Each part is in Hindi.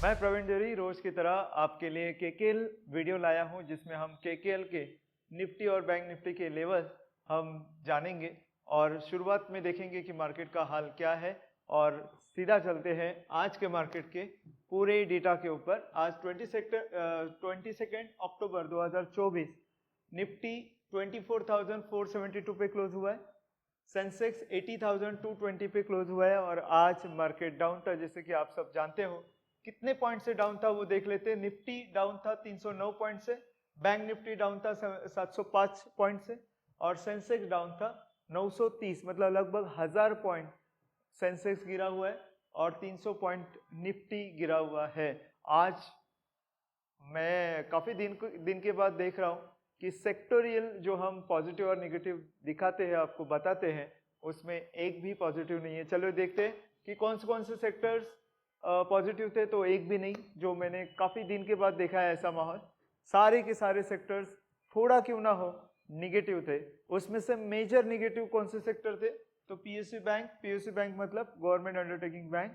मैं प्रवीण जेरी रोज की तरह आपके लिए केकेएल वीडियो लाया हूं जिसमें हम केकेएल के निफ्टी और बैंक निफ्टी के लेवल हम जानेंगे और शुरुआत में देखेंगे कि मार्केट का हाल क्या है और सीधा चलते हैं आज के मार्केट के पूरे डेटा के ऊपर। आज 22 अक्टूबर 2024 निफ्टी 24,472 पे क्लोज हुआ है, सेंसेक्स 80,220 पे क्लोज हुआ है और आज मार्केट डाउन था। जैसे कि आप सब जानते हो कितने पॉइंट से डाउन था वो देख लेते हैं। निफ्टी डाउन था 309 पॉइंट से, बैंक निफ्टी डाउन था 705 पॉइंट से और सेंसेक्स डाउन था 930, मतलब लगभग 1000 पॉइंट सेंसेक्स गिरा हुआ है और 300 पॉइंट निफ्टी गिरा हुआ है। आज मैं काफी दिन के बाद देख रहा हूँ कि सेक्टोरियल जो हम पॉजिटिव और नेगेटिव दिखाते हैं, आपको बताते हैं, उसमें एक भी पॉजिटिव नहीं है। चलो देखते हैं कि कौन से सेक्टर्स पॉजिटिव थे। तो एक भी नहीं, जो मैंने काफी दिन के बाद देखा है ऐसा माहौल। सारे के सारे सेक्टर्स थोड़ा क्यों ना हो निगेटिव थे। उसमें से मेजर निगेटिव कौन से सेक्टर थे? तो पीएसयू बैंक मतलब गवर्नमेंट अंडरटेकिंग बैंक,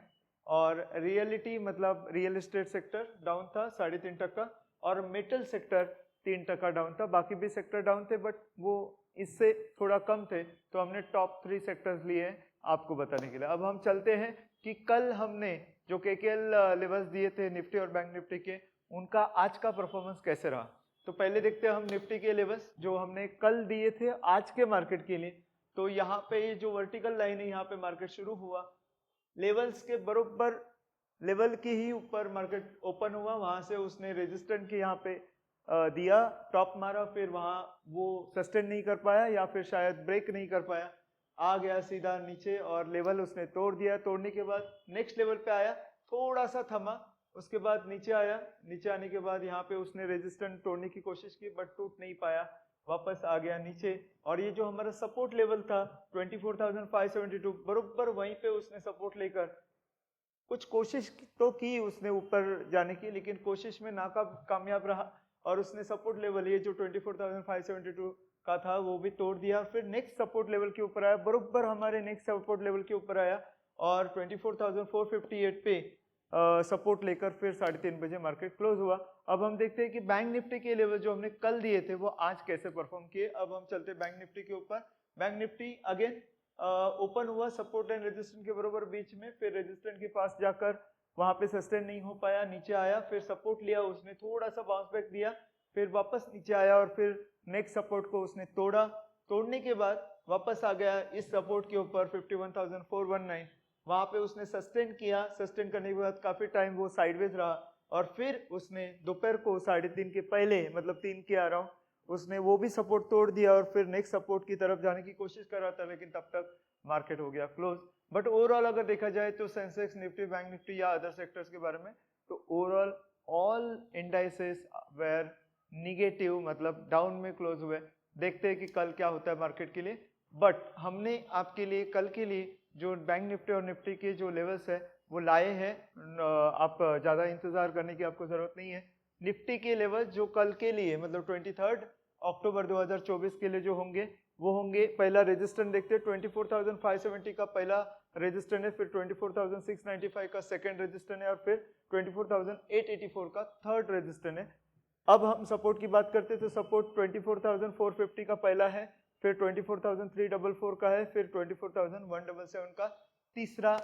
और रियलिटी मतलब रियल एस्टेट सेक्टर डाउन था 3.5%, और मेटल सेक्टर 3% डाउन था। बाकी भी सेक्टर डाउन थे बट वो इससे थोड़ा कम थे, तो हमने टॉप 3 सेक्टर्स लिए हैं आपको बताने के लिए। अब हम चलते हैं कि कल हमने जो केकेएल लेवल्स दिए थे निफ्टी और बैंक निफ्टी के, उनका आज का परफॉर्मेंस कैसे रहा। तो पहले देखते हैं हम निफ्टी के लेवल्स जो हमने कल दिए थे आज के मार्केट के लिए। तो यहाँ पे ये जो वर्टिकल लाइन है, यहाँ पे मार्केट शुरू हुआ, लेवल्स के बरोबर लेवल के ही ऊपर मार्केट ओपन हुआ। वहां से उसने रेजिस्टेंट के यहाँ पे दिया, टॉप मारा, फिर वहां वो सस्टेन नहीं कर पाया या फिर शायद ब्रेक नहीं कर पाया, आ गया सीधा नीचे और लेवल उसने तोड़ दिया। तोड़ने के बाद नेक्स्ट लेवल पे आया, थोड़ा सा थमा, उसके बाद नीचे आया। नीचे आने के बाद यहाँ पे उसने रेजिस्टेंट तोड़ने की कोशिश की बट टूट नहीं पाया, वापस आ गया नीचे। और ये जो हमारा सपोर्ट लेवल था 24,572, बरोबर वहीं पे उसने सपोर्ट लेकर कुछ कोशिश तो की उसने ऊपर जाने की, लेकिन कोशिश में कामयाब रहा और उसने सपोर्ट लेवल ये जो 24,572 का था वो भी तोड़ दिया। फिर नेक्स्ट सपोर्ट लेवल के ऊपर आया, बरोबर हमारे नेक्स्ट सपोर्ट लेवल के ऊपर आया और 24,458 पे सपोर्ट लेकर फिर 3:30 बजे मार्केट क्लोज हुआ। अब हम देखते हैं कि बैंक निफ्टी के लेवल जो हमने कल दिए थे वो आज कैसे परफॉर्म किए। अब हम चलते हैं बैंक निफ्टी के ऊपर। बैंक निफ्टी अगेन ओपन हुआ सपोर्ट एंड रेजिस्टेंस के बरोबर बीच में, फिर रेजिस्टेंस के पास जाकर वहां पे सस्टेन नहीं हो पाया, नीचे आया, फिर सपोर्ट लिया उसने, थोड़ा सा बाउंस बैक दिया, फिर वापस नीचे आया और फिर नेक्स्ट सपोर्ट को उसने तोड़ा। तोड़ने के बाद वापस आ गया इस सपोर्ट के ऊपर 51,419, वहां पे उसने सस्टेन किया। सस्टेन करने के बाद काफी टाइम वो साइडवेज रहा और फिर उसने दोपहर को 3:30 के पहले, मतलब 3 के आ रहा हूँ, उसने वो भी सपोर्ट तोड़ दिया और फिर नेक्स्ट सपोर्ट की तरफ जाने की कोशिश कर रहा था, लेकिन तब तक मार्केट हो गया क्लोज। बट ओवरऑल अगर देखा जाए तो सेंसेक्स, निफ्टी, बैंक निफ्टी या अदर सेक्टर्स के बारे में, तो overall all indices were negative, मतलब डाउन में क्लोज हुए। देखते हैं कि कल क्या होता है मार्केट के लिए। बट हमने आपके लिए कल के लिए जो बैंक निफ्टी और निफ्टी के जो लेवल्स है वो लाए हैं। आप ज़्यादा इंतजार करने की आपको ज़रूरत नहीं है। निफ्टी के लेवल जो कल के लिए, मतलब 23 अक्टूबर 2024 के लिए जो होंगे वो होंगे, पहला रेजिस्टेंस देखते हैं 24,570 का पहला रेजिस्टेंस है, फिर 24,695 का सेकंड रेजिस्टेंस है और फिर 24,884 का थर्ड रेजिस्टेंस है। अब हम सपोर्ट की बात करते हैं तो सपोर्ट 24,450 का पहला है, फिर 24,344 का है, फिर 24,177 का तीसरा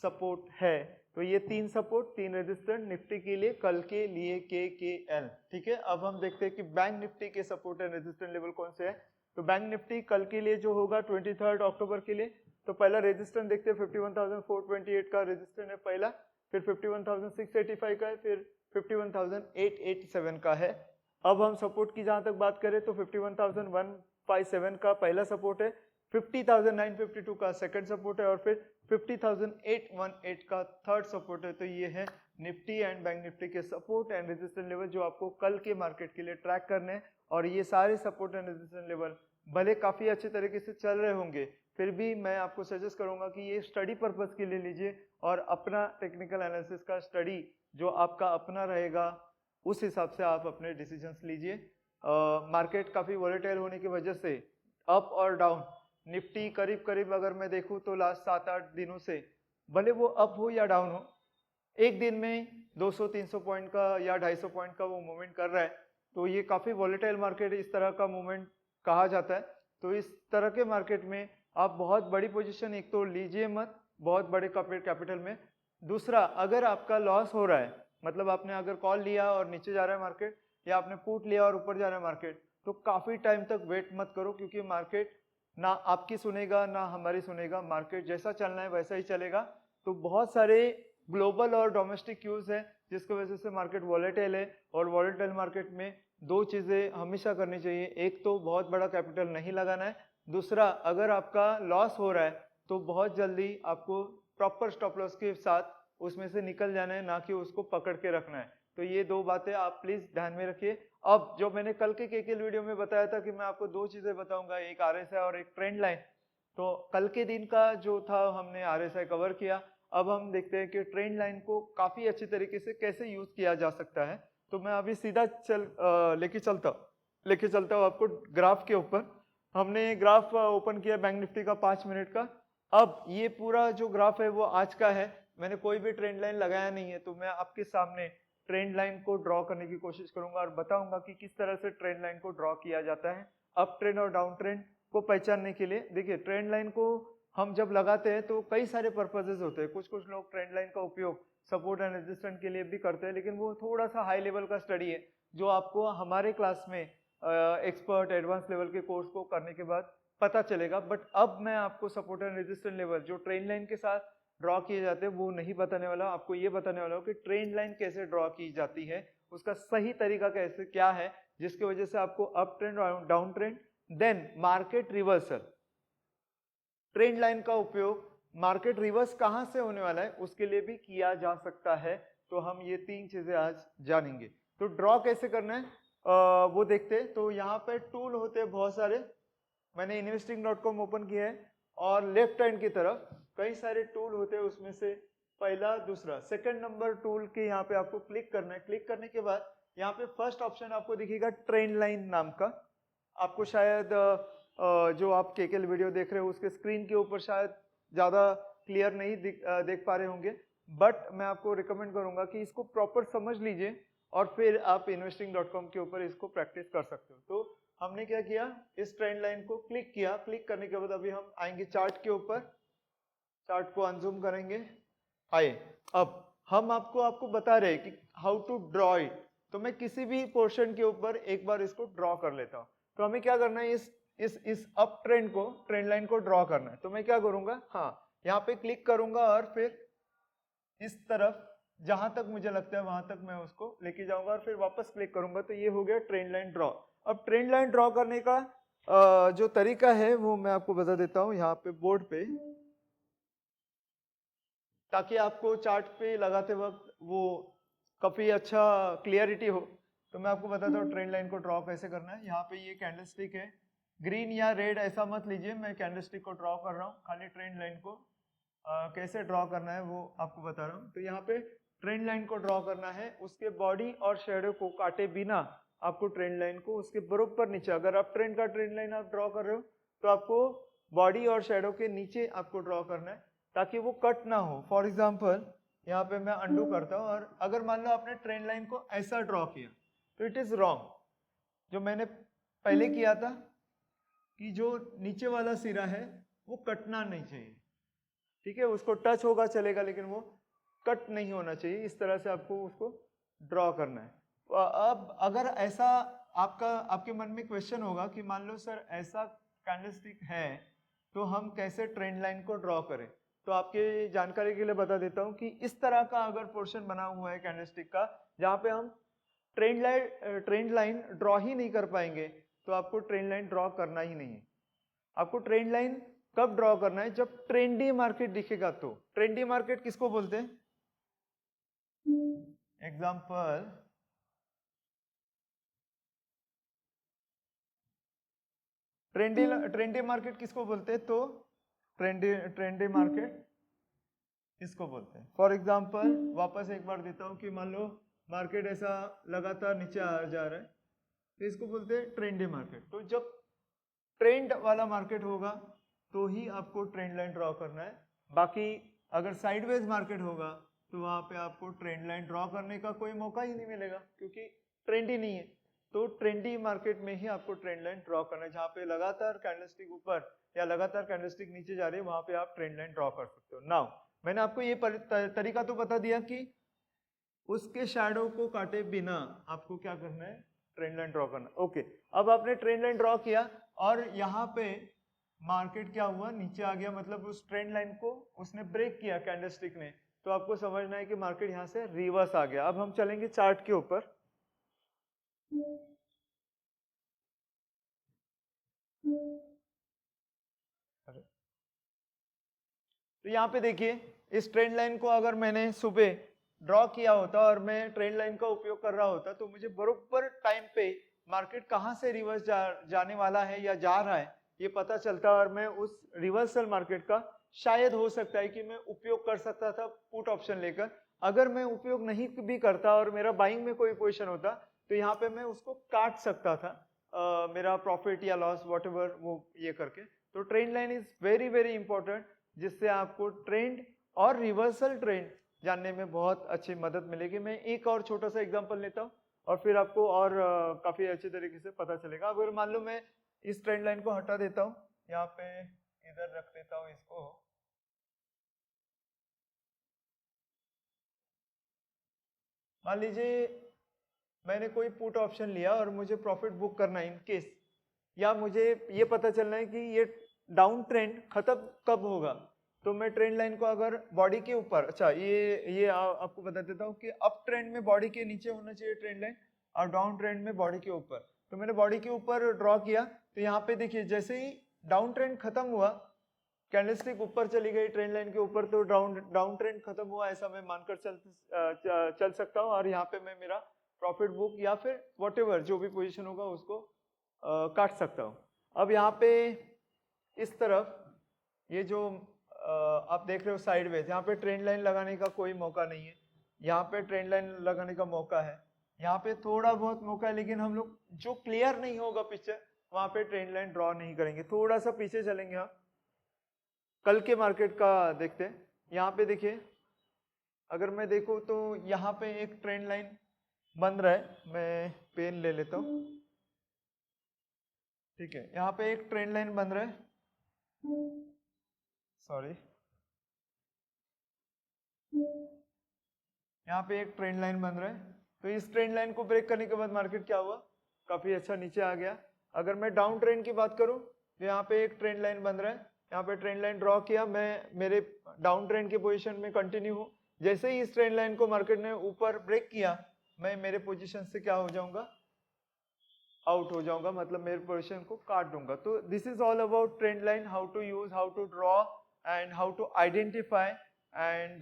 सपोर्ट है। तो ये 3 सपोर्ट, 3 रेजिस्टेंस निफ्टी के लिए कल के लिए केकेएल। ठीक है, अब हम देखते हैं कि बैंक निफ्टी के सपोर्ट एंड रेजिस्टेंस लेवल कौन से है। तो बैंक निफ्टी कल के लिए जो होगा 23 अक्टूबर के लिए, तो पहला रेजिस्टेंस देखते हैं 51,428 का रेजिस्टेंस है पहला, फिर 51,685 का है, फिर 51,887 का है। अब हम सपोर्ट की जहां तक बात करें तो 51,157 का पहला सपोर्ट है, 50,952 का सेकंड सपोर्ट है और फिर 50,818 का थर्ड सपोर्ट है। तो ये है निफ्टी एंड बैंक निफ्टी के सपोर्ट एंड रेजिस्टेंस लेवल जो आपको कल के मार्केट के लिए ट्रैक करने हैं। और ये सारे सपोर्ट एंड रेजिस्टेंस लेवल भले काफी अच्छे तरीके से चल रहे होंगे, फिर भी मैं आपको सजेस्ट करूंगा कि ये स्टडी पर्पस के लिए लीजिए और अपना टेक्निकल एनालिसिस का स्टडी जो आपका अपना रहेगा उस हिसाब से आप अपने डिसीजंस लीजिए। मार्केट काफी वोलेटाइल होने की वजह से अप और डाउन, निफ्टी करीब करीब अगर मैं देखूं तो लास्ट 7-8 दिनों से, भले वो अप हो या डाउन हो, एक दिन में 200-300 पॉइंट का या 250 पॉइंट का वो मूवमेंट कर रहा है, तो ये काफ़ी वॉलेटाइल मार्केट इस तरह का मूवमेंट कहा जाता है। तो इस तरह के मार्केट में आप बहुत बड़ी पोजीशन एक तो लीजिए मत बहुत बड़े कैपिटल में। दूसरा, अगर आपका लॉस हो रहा है, मतलब आपने अगर कॉल लिया और नीचे जा रहा है मार्केट, या आपने पुट लिया और ऊपर जा रहा है मार्केट, तो काफ़ी टाइम तक वेट मत करो, क्योंकि मार्केट ना आपकी सुनेगा ना हमारी सुनेगा। मार्केट जैसा चलना है वैसा ही चलेगा। तो बहुत सारे ग्लोबल और डोमेस्टिक क्यूज है जिसकी वजह से मार्केट वॉलेटाइल है। और वॉलेटाइल मार्केट में दो चीज़ें हमेशा करनी चाहिए, एक तो बहुत बड़ा कैपिटल नहीं लगाना है, दूसरा अगर आपका लॉस हो रहा है तो बहुत जल्दी आपको प्रॉपर स्टॉप लॉस के साथ उसमें से निकल जाना है, ना कि उसको पकड़ के रखना है। तो ये दो बातें आप प्लीज ध्यान में रखिए। अब जो मैंने कल के केकेएल वीडियो में बताया था कि मैं आपको दो चीजें बताऊंगा, एक आरएसआई और एक ट्रेंड लाइन, तो कल के दिन का जो था हमने आरएसआई कवर किया। अब हम देखते हैं कि ट्रेंड लाइन को काफी अच्छी तरीके से कैसे यूज किया जा सकता है। तो मैं अभी सीधा लेके चलता हूँ आपको ग्राफ के ऊपर। हमने ग्राफ ओपन किया बैंक निफ्टी का 5 मिनट का। अब ये पूरा जो ग्राफ है वो आज का है, मैंने कोई भी ट्रेंड लाइन लगाया नहीं है। तो मैं आपके सामने ट्रेंड लाइन को ड्रॉ करने की कोशिश करूंगा और बताऊंगा कि किस तरह से ट्रेंड लाइन को ड्रॉ किया जाता है अप ट्रेंड और डाउन ट्रेंड को पहचानने के लिए। देखिए, ट्रेंड लाइन को हम जब लगाते हैं तो कई सारे पर्पजेज होते हैं। कुछ लोग ट्रेंड लाइन का उपयोग सपोर्ट एंड रेजिस्टेंस के लिए भी करते हैं, लेकिन वो थोड़ा सा हाई लेवल का स्टडी है जो आपको हमारे क्लास में एक्सपर्ट एडवांस लेवल के कोर्स को करने के बाद पता चलेगा। बट अब मैं आपको सपोर्ट एंड रेजिस्टेंस लेवल जो ट्रेंड लाइन के साथ ड्रॉ किए जाते हैं वो नहीं बताने वाला, आपको ये बताने वाला हूँ कि ट्रेंड लाइन कैसे ड्रॉ की जाती है, उसका सही तरीका कैसे क्या है, जिसकी वजह से आपको अप ट्रेंड और down trend then market reversal. Trend line का उपयोग मार्केट रिवर्स कहां से होने वाला है उसके लिए भी किया जा सकता है। तो हम ये तीन चीजें आज जानेंगे। तो ड्रॉ कैसे करना है वो देखते हैं। तो यहाँ पे टूल होते हैं बहुत सारे, मैंने investing.com ओपन किया है और लेफ्ट हैंड की तरफ कई सारे टूल होते हैं, उसमें से पहला दूसरा सेकंड नंबर टूल के यहाँ पे आपको क्लिक करना है। क्लिक करने के बाद यहाँ पे फर्स्ट ऑप्शन आपको दिखेगा ट्रेंड लाइन नाम का। आपको शायद जो आप केकेएल वीडियो देख रहे हो उसके स्क्रीन के ऊपर शायद ज्यादा क्लियर नहीं देख पा रहे होंगे, बट मैं आपको रिकमेंड करूंगा कि इसको प्रॉपर समझ लीजिए और फिर आप investing.com के ऊपर इसको प्रैक्टिस कर सकते हो। तो हमने क्या किया, इस ट्रेंड लाइन को क्लिक किया। क्लिक करने के बाद अभी हम आएंगे चार्ट के ऊपर, चार्ट को अनजूम करेंगे। आए, अब हम आपको बता रहे हैं कि हाउ टू ड्रॉ इट। तो मैं किसी भी पोर्शन के ऊपर एक बार इसको ड्रॉ कर लेता हूं। तो हमें क्या करना है, इस अप ट्रेंड को, ट्रेंड लाइन को ड्रॉ करना है। तो मैं क्या करूंगा, हाँ यहाँ पे क्लिक करूंगा और फिर इस तरफ जहां तक मुझे लगता है वहां तक मैं उसको लेके जाऊंगा और फिर वापस क्लिक करूंगा। तो ये हो गया ट्रेंड लाइन ड्रॉ। अब ट्रेंड लाइन ड्रॉ करने का जो तरीका है वो मैं आपको बता देता हूं यहाँ पे बोर्ड पे, ताकि आपको चार्ट पे लगाते वक्त वो काफी अच्छा क्लियरिटी हो। तो मैं आपको बताता हूँ ट्रेंड लाइन को ड्रॉ कैसे करना है। यहाँ पे ये कैंडलस्टिक है, ग्रीन या रेड ऐसा मत लीजिए, मैं कैंडलस्टिक को ड्रॉ कर रहा हूँ। खाली ट्रेंड लाइन को कैसे ड्रॉ करना है वो आपको बता रहा हूँ। तो यहाँ पे ट्रेंड लाइन को ड्रॉ करना है, उसके बॉडी और शेडो को काटे बिना आपको ट्रेंड लाइन को उसके बरोबर नीचे, अगर आप ट्रेंड का ट्रेंड लाइन आप ड्रॉ कर रहे हो तो आपको बॉडी और शेडो के नीचे आपको ड्रॉ करना है ताकि वो कट ना हो। फॉर एग्जाम्पल यहाँ पे मैं अंडू करता हूँ और अगर मान लो आपने ट्रेंड लाइन को ऐसा ड्रॉ किया तो इट इज रॉन्ग। जो मैंने पहले किया था कि जो नीचे वाला सिरा है वो कटना नहीं चाहिए, ठीक है, उसको टच होगा चलेगा लेकिन वो कट नहीं होना चाहिए। इस तरह से आपको उसको ड्रॉ करना है। अब अगर ऐसा आपके मन में क्वेश्चन होगा कि मान लो सर ऐसा कैंडलस्टिक है तो हम कैसे ट्रेंड लाइन को ड्रॉ करें, तो आपके जानकारी के लिए बता देता हूं कि इस तरह का अगर पोर्शन बना हुआ है कैंडलस्टिक का जहां पे हम ट्रेंड लाइन ड्रॉ ही नहीं कर पाएंगे, तो आपको ट्रेंड लाइन ड्रॉ करना ही नहीं है। आपको ट्रेंड लाइन कब ड्रॉ करना है, जब ट्रेंडी मार्केट दिखेगा। तो ट्रेंडी मार्केट किसको बोलते हैं, एग्जांपल ट्रेंडी मार्केट किसको बोलते हैं, तो ट्रेंडी मार्केट इसको बोलते हैं। फॉर एग्जांपल वापस एक बार देता हूं कि मान लो मार्केट ऐसा लगातार नीचे आ जा रहा है तो इसको बोलते हैं ट्रेंडी मार्केट। तो जब ट्रेंड वाला मार्केट होगा तो ही आपको ट्रेंड लाइन ड्रॉ करना है। बाकी अगर साइडवेज मार्केट होगा तो वहाँ पे आपको ट्रेंड लाइन ड्रॉ करने का कोई मौका ही नहीं मिलेगा, क्योंकि ट्रेंड ही नहीं है। तो ट्रेंडी मार्केट में ही आपको ट्रेंड लाइन ड्रॉ करना है, जहाँ पे लगातार कैंडलस्टिक ऊपर या लगातार कैंडलस्टिक नीचे जा रही है, वहाँ पे आप ट्रेंड लाइन ड्रॉ कर सकते हो। नाउ मैंने आपको ये तरीका तो बता दिया कि उसके शैडो को काटे बिना आपको क्या करना है, ट्रेंड लाइन ड्रॉ करना। ओके, अब आपने ट्रेंड लाइन ड्रॉ किया और यहाँ पे मार्केट क्या हुआ, नीचे आ गया, मतलब उस ट्रेंड लाइन को उसने ब्रेक किया कैंडलस्टिक ने। तो आपको समझना है कि मार्केट यहाँ से रिवर्स आ गया। अब हम चलेंगे चार्ट के ऊपर। तो यहाँ पे देखिए, इस ट्रेंड लाइन को अगर मैंने सुबह ड्रॉ किया होता और मैं ट्रेंड लाइन का उपयोग कर रहा होता, तो मुझे बरोबर टाइम पे मार्केट कहाँ से रिवर्स जाने वाला है या जा रहा है ये पता चलता, और मैं उस रिवर्सल मार्केट का शायद हो सकता है कि मैं उपयोग कर सकता था पुट ऑप्शन लेकर। अगर मैं उपयोग नहीं भी करता और मेरा बाइंग में कोई पोजीशन होता, तो यहाँ पे मैं उसको काट सकता था, मेरा प्रॉफिट या लॉस व्हाटएवर वो ये करके। तो trend line is very very important, जिससे आपको ट्रेंड और रिवर्सल ट्रेंड जानने में बहुत अच्छी मदद मिलेगी। मैं एक और छोटा सा एग्जांपल लेता हूँ और फिर आपको और काफी अच्छे तरीके से पता चलेगा। अगर मान लो मैं इस ट्रेंड लाइन को हटा देता हूँ, यहाँ पे इधर रख देता हूँ इसको, मान लीजिए मैंने कोई पुट ऑप्शन लिया और मुझे प्रॉफिट बुक करना है इन केस, या मुझे ये पता चलना है कि ये डाउन ट्रेंड खत्म कब होगा। तो मैं ट्रेंड लाइन को अगर बॉडी के ऊपर, अच्छा ये आपको बता देता हूँ कि अप ट्रेंड में बॉडी के नीचे होना चाहिए ट्रेंड लाइन, और डाउन ट्रेंड में बॉडी के ऊपर। तो मैंने बॉडी के ऊपर ड्रॉ किया, तो यहाँ पे देखिए जैसे ही डाउन ट्रेंड खत्म हुआ, कैंडलस्टिक ऊपर चली गई ट्रेंड लाइन के ऊपर, तो डाउन ट्रेंड खत्म हुआ ऐसा मैं मानकर चल सकता हूँ, और यहाँ पे मैं मेरा प्रॉफिट बुक या फिर व्हाटएवर जो भी पोजीशन होगा उसको काट सकता हूँ। अब यहाँ पे इस तरफ ये जो आप देख रहे हो साइडवेज, यहाँ पे ट्रेंड लाइन लगाने का कोई मौका नहीं है, यहाँ पे ट्रेंड लाइन लगाने का मौका है, यहाँ पे थोड़ा बहुत मौका है, लेकिन हम लोग जो क्लियर नहीं होगा पिक्चर वहाँ पे ट्रेंड लाइन ड्रॉ नहीं करेंगे। थोड़ा सा पीछे चलेंगे हम, कल के मार्केट का देखते हैं। यहाँ पे देखिए, अगर मैं देखूँ तो यहाँ पे एक ट्रेंड लाइन बन रहा है, मैं पेन ले लेता हूँ, ठीक है। यहाँ पे एक ट्रेंड लाइन बन रहा है, सॉरी, यहाँ पे एक ट्रेंड लाइन बन रहा है। तो इस ट्रेंड लाइन को ब्रेक करने के बाद मार्केट क्या हुआ, काफी अच्छा नीचे आ गया। अगर मैं डाउन ट्रेंड की बात करूं तो यहाँ पे एक ट्रेंड लाइन बन रहा है, यहाँ पे ट्रेंड लाइन ड्रॉ किया, मैं मेरे डाउन ट्रेंड के पोजीशन में कंटिन्यू हूँ। जैसे ही इस ट्रेंड लाइन को मार्केट ने ऊपर ब्रेक किया, मैं मेरे पोजीशन से क्या हो जाऊंगा, आउट हो जाऊंगा, मतलब मेरे पोजीशन को काट दूंगा। तो this is all about trend line, how to use, how to draw and how to identify, and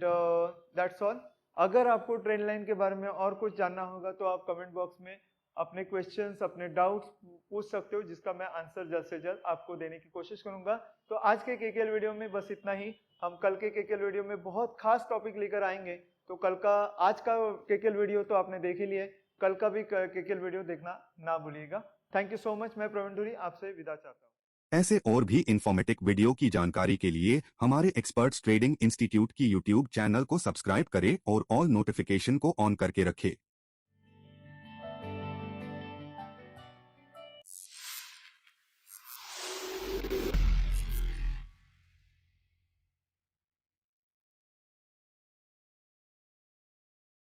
that's all. अगर आपको ट्रेंड लाइन के बारे में और कुछ जानना होगा तो आप कमेंट बॉक्स में अपने क्वेश्चंस, अपने डाउट्स पूछ सकते हो, जिसका मैं आंसर जल्द से जल्द आपको देने की कोशिश करूंगा। तो आज के केकेएल वीडियो में बस इतना ही। हम कल के केकेएल वीडियो में बहुत खास टॉपिक लेकर आएंगे। तो आज का केकेएल वीडियो तो आपने देख ही लिया, कल का भी केकेएल वीडियो देखना ना भूलिएगा। Thank you so much. मैं प्रवीण धुरी आपसे विदा चाहता हूँ। ऐसे और भी इन्फॉर्मेटिव वीडियो की जानकारी के लिए हमारे एक्सपर्ट्स ट्रेडिंग इंस्टीट्यूट की यूट्यूब चैनल को सब्सक्राइब करें और ऑल नोटिफिकेशन को ऑन करके रखें।